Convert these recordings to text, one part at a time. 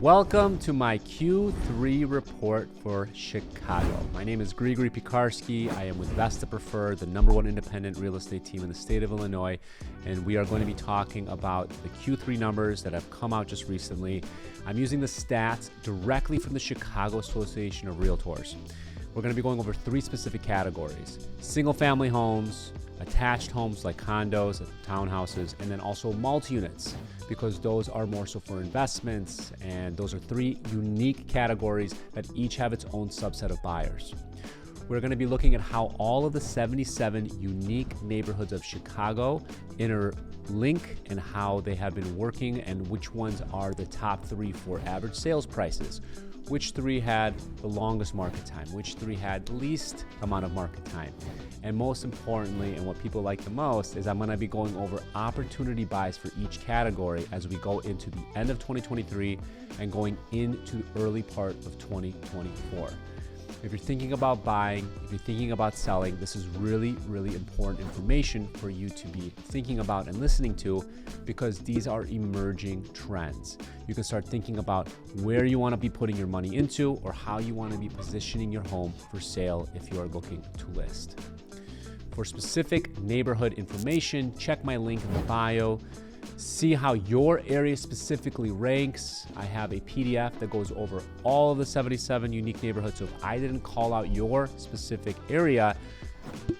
Welcome to my Q3 report for Chicago. My name is Grigory Pekarsky. I am with Vesta Preferred, the #1 independent real estate team in the state of Illinois, and we are going to be talking about the Q3 numbers that have come out just recently. I'm using the stats directly from the Chicago Association of Realtors. We're going to be going over 3 specific categories: single-family homes, attached homes like condos, townhouses, and then also multi-units, because those are more so for investments, and those are 3 unique categories that each have its own subset of buyers. We're going to be looking at how all of the 77 unique neighborhoods of Chicago interlink and how they have been working, and which ones are the top 3 for average sales prices. Which 3 had the longest market time, which 3 had the least amount of market time. And most importantly, and what people like the most, is I'm going to be going over opportunity buys for each category as we go into the end of 2023 and going into the early part of 2024. If you're thinking about buying, if you're thinking about selling, this is really, really important information for you to be thinking about and listening to, because these are emerging trends. You can start thinking about where you want to be putting your money into, or how you want to be positioning your home for sale if you are looking to list. For specific neighborhood information, check my link in the bio. See how your area specifically ranks. I have a PDF that goes over all of the 77 unique neighborhoods. So if I didn't call out your specific area,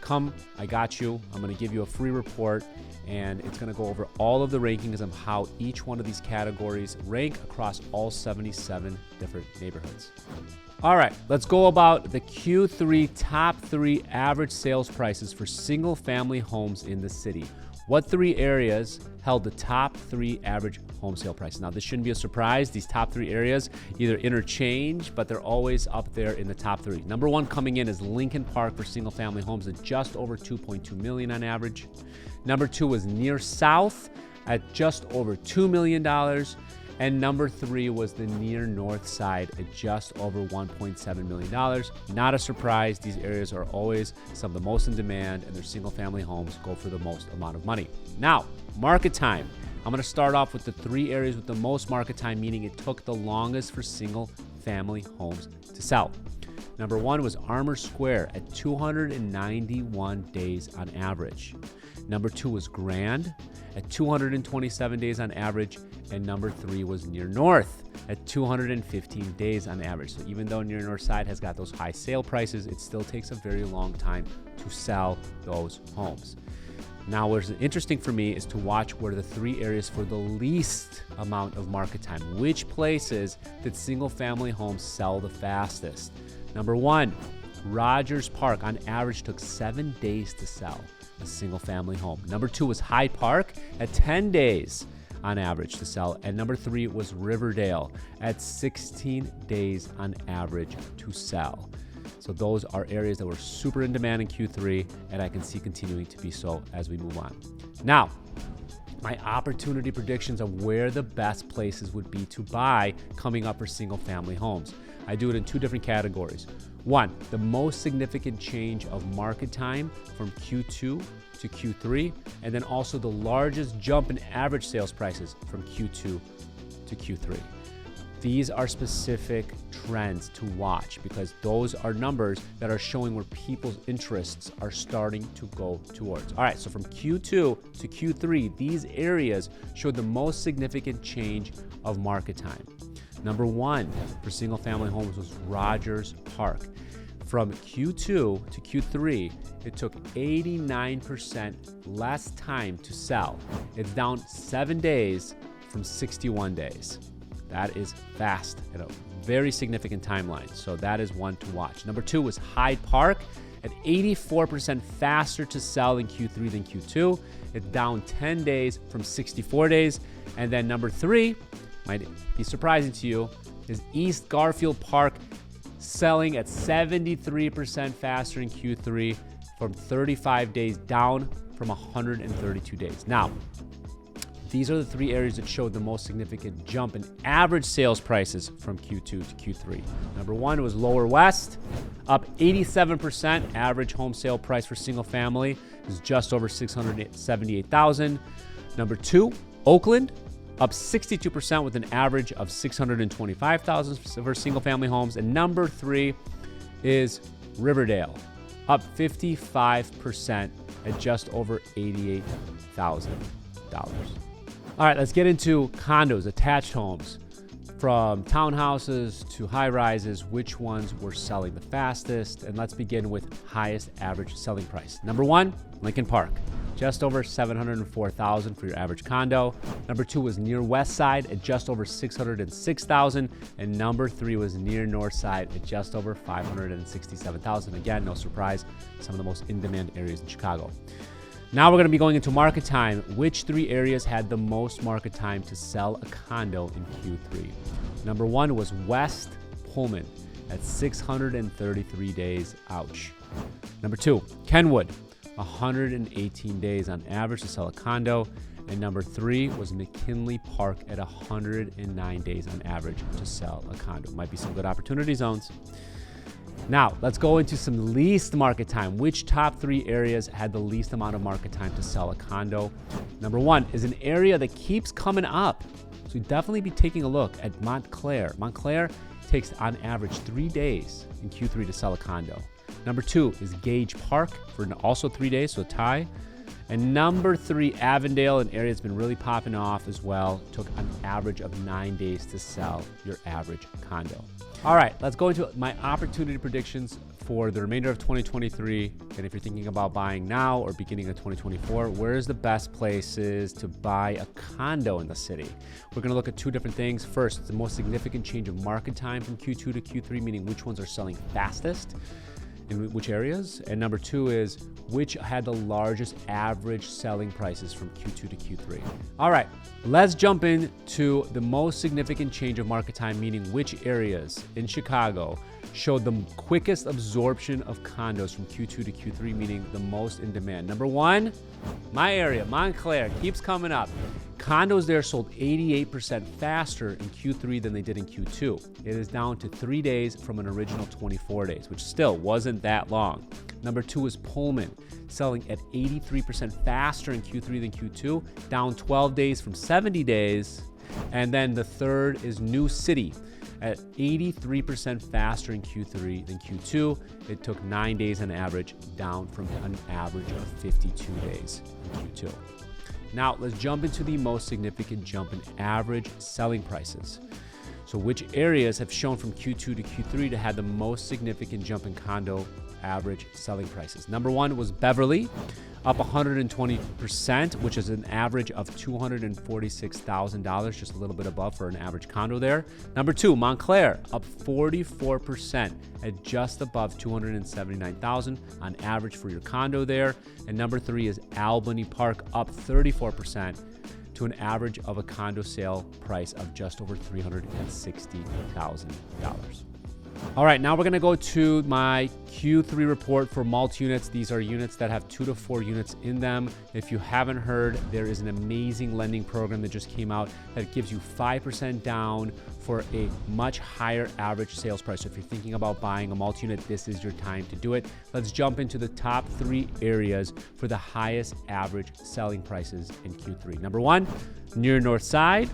come, I got you. I'm going to give you a free report, and it's going to go over all of the rankings of how each one of these categories rank across all 77 different neighborhoods. All right, let's go about the Q3 top 3 average sales prices for single-family homes in the city. What 3 areas held the top 3 average home sale prices? Now, this shouldn't be a surprise. These top 3 areas either interchange, but they're always up there in the top 3. Number 1 coming in is Lincoln Park for single-family homes at just over $2.2 million on average. Number 2 was Near South at just over $2 million. And number 3 was the Near North Side at just over $1.7 million. Not a surprise. These areas are always some of the most in demand, and their single-family homes go for the most amount of money. Now, market time. I'm going to start off with the 3 areas with the most market time, meaning it took the longest for single-family homes to sell. Number 1 was Armour Square at 291 days on average. Number 2 was Grand at 227 days on average. And number 3 was Near North at 215 days on average. So even though Near North Side has got those high sale prices, it still takes a very long time to sell those homes. Now, what's interesting for me is to watch where the 3 areas for the least amount of market time. Which places did single-family homes sell the fastest? Number 1, Rogers Park on average took 7 days to sell a single-family home. Number 2 was Hyde Park at 10 days on average to sell. And number 3 was Riverdale at 16 days on average to sell. So those are areas that were super in demand in Q3, and I can see continuing to be so as we move on. Now, my opportunity predictions of where the best places would be to buy coming up for single-family homes. I do it in 2 different categories. 1, the most significant change of market time from Q2 to Q3, and then also the largest jump in average sales prices from Q2 to Q3. These are specific trends to watch, because those are numbers that are showing where people's interests are starting to go towards. All right, so from Q2 to Q3, these areas showed the most significant change of market time. Number 1 for single-family homes was Rogers Park. From Q2 to Q3, it took 89% less time to sell. It's down 7 days from 61 days. That is fast and a very significant timeline. So that is one to watch. Number 2 was Hyde Park at 84% faster to sell in Q3 than Q2. It's down 10 days from 64 days. And then number 3, might be surprising to you, is East Garfield Park, selling at 73% faster in Q3 from 35 days down from 132 days. Now, these are the 3 areas that showed the most significant jump in average sales prices from Q2 to Q3. Number 1 was Lower West, up 87%. Average home sale price for single family is just over $678,000. Number 2, Oakland, up 62% with an average of 625,000 for single-family homes. And number 3 is Riverdale, up 55% at just over $88,000. All right, let's get into condos, attached homes. From townhouses to high-rises, which ones were selling the fastest? And let's begin with highest average selling price. Number 1, Lincoln Park, just over $704,000 for your average condo. Number 2 was near West Side at just over $606,000. And number 3 was near North Side at just over $567,000. Again, no surprise, some of the most in-demand areas in Chicago. Now we're going to be going into market time. Which 3 areas had the most market time to sell a condo in Q3? Number 1 was West Pullman at 633 days. Ouch. Number 2, Kenwood, 118 days on average to sell a condo. And number 3 was McKinley Park at 109 days on average to sell a condo. Might be some good opportunity zones. Now, let's go into some least market time. Which top 3 areas had the least amount of market time to sell a condo? Number 1 is an area that keeps coming up. So definitely be taking a look at Montclair. Montclair takes on average 3 days in Q3 to sell a condo. Number 2 is Gage Park for also 3 days, so a tie. And number 3, Avondale, an area that's been really popping off as well, took an average of 9 days to sell your average condo. All right, let's go into my opportunity predictions for the remainder of 2023. And if you're thinking about buying now or beginning of 2024, where's the best places to buy a condo in the city? We're going to look at 2 different things. First, the most significant change of market time from Q2 to Q3, meaning which ones are selling fastest in which areas. And number 2 is which had the largest average selling prices from Q2 to Q3. All right, let's jump into the most significant change of market time, meaning which areas in Chicago showed the quickest absorption of condos from Q2 to Q3, meaning the most in demand. Number 1, my area, Montclair, keeps coming up. Condos there sold 88% faster in Q3 than they did in Q2. It is down to 3 days from an original 24 days, which still wasn't that long. Number 2 is Pullman, selling at 83% faster in Q3 than Q2, down 12 days from 70 days. And then the third is New City, at 83% faster in Q3 than Q2. It took 9 days on average, down from an average of 52 days in Q2. Now, let's jump into the most significant jump in average selling prices. So which areas have shown from Q2 to Q3 to have the most significant jump in condo average selling prices? Number 1 was Beverly, up 120%, which is an average of $246,000, just a little bit above for an average condo there. Number 2, Montclair, up 44% at just above $279,000 on average for your condo there. And number 3 is Albany Park, up 34% to an average of a condo sale price of just over $360,000. All right, now we're going to go to my Q3 report for multi-units. These are units that have 2 to 4 units in them. If you haven't heard, there is an amazing lending program that just came out that gives you 5% down for a much higher average sales price. So if you're thinking about buying a multi-unit, this is your time to do it. Let's jump into the top 3 areas for the highest average selling prices in Q3. Number 1, near North Side,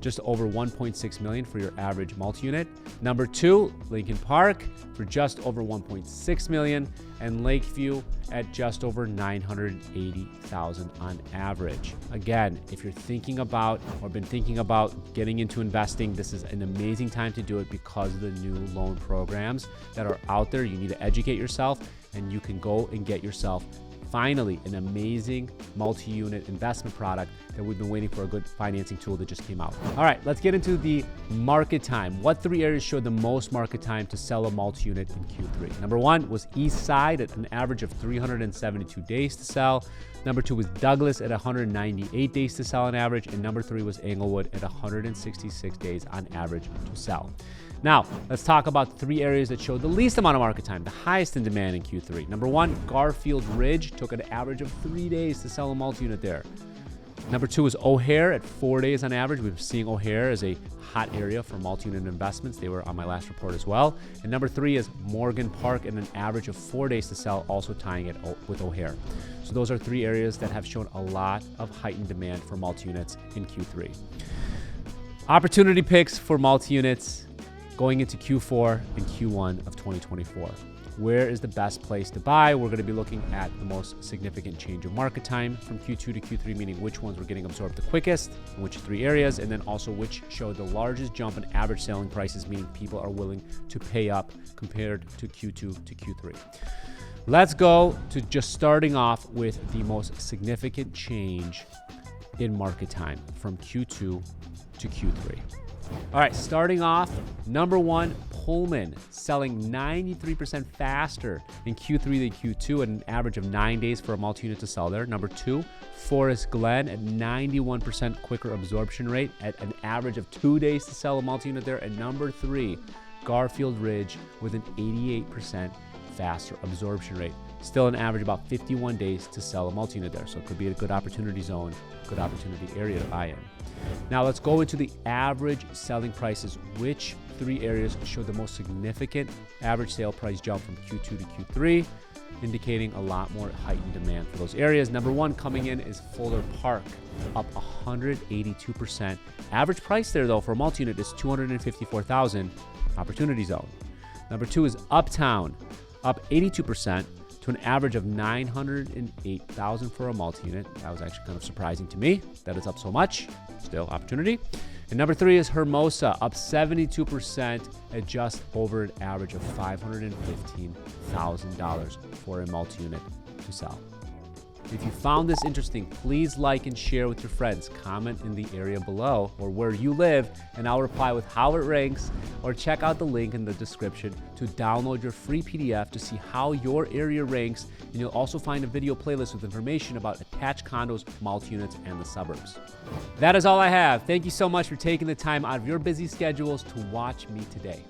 just over $1.6 million for your average multi-unit. Number 2, Lincoln Park for just over $1.6 million, and Lakeview at just over $980,000 on average. Again, if you're thinking about or been thinking about getting into investing, this is an amazing time to do it because of the new loan programs that are out there. You need to educate yourself, and you can go and get yourself finally an amazing multi-unit investment product that we've been waiting for, a good financing tool that just came out. All right, let's get into the market time. What 3 areas showed the most market time to sell a multi-unit in Q3? Number 1 was East Side at an average of 372 days to sell. Number 2 was Douglas at 198 days to sell on average. And number 3 was Englewood at 166 days on average to sell. Now, let's talk about 3 areas that showed the least amount of market time, the highest in demand in Q3. Number 1, Garfield Ridge took an average of 3 days to sell a multi-unit there. Number 2 is O'Hare at 4 days on average. We've been seeing O'Hare as a hot area for multi-unit investments. They were on my last report as well. And number 3 is Morgan Park at an average of 4 days to sell, also tying it with O'Hare. So those are 3 areas that have shown a lot of heightened demand for multi-units in Q3. Opportunity picks for multi-units going into Q4 and Q1 of 2024. Where is the best place to buy? We're going to be looking at the most significant change of market time from Q2 to Q3, meaning which ones were getting absorbed the quickest, in which 3 areas, and then also which showed the largest jump in average selling prices, meaning people are willing to pay up compared to Q2 to Q3. Let's go to just starting off with the most significant change in market time from Q2 to Q3. All right, starting off, number 1, Pullman, selling 93% faster in Q3 than Q2 at an average of 9 days for a multi-unit to sell there. Number 2, Forest Glen at 91% quicker absorption rate at an average of 2 days to sell a multi-unit there. And number 3, Garfield Ridge with an 88% faster absorption rate. Still an average about 51 days to sell a multi-unit there. So it could be a good opportunity zone, good opportunity area to buy in. Now let's go into the average selling prices. Which 3 areas show the most significant average sale price jump from Q2 to Q3, indicating a lot more heightened demand for those areas. Number 1 coming in is Fuller Park, up 182%. Average price there though for a multi-unit is $254,000, opportunity zone. Number 2 is Uptown, up 82% to an average of $908,000 for a multi-unit. That was actually kind of surprising to me that it's up so much. Still opportunity. And number 3 is Hermosa, up 72% at just over an average of $515,000 for a multi-unit to sell. If you found this interesting, please like and share with your friends. Comment in the area below or where you live, and I'll reply with how it ranks, or check out the link in the description to download your free PDF to see how your area ranks, and you'll also find a video playlist with information about attached condos, multi-units, and the suburbs. That is all I have. Thank you so much for taking the time out of your busy schedules to watch me today.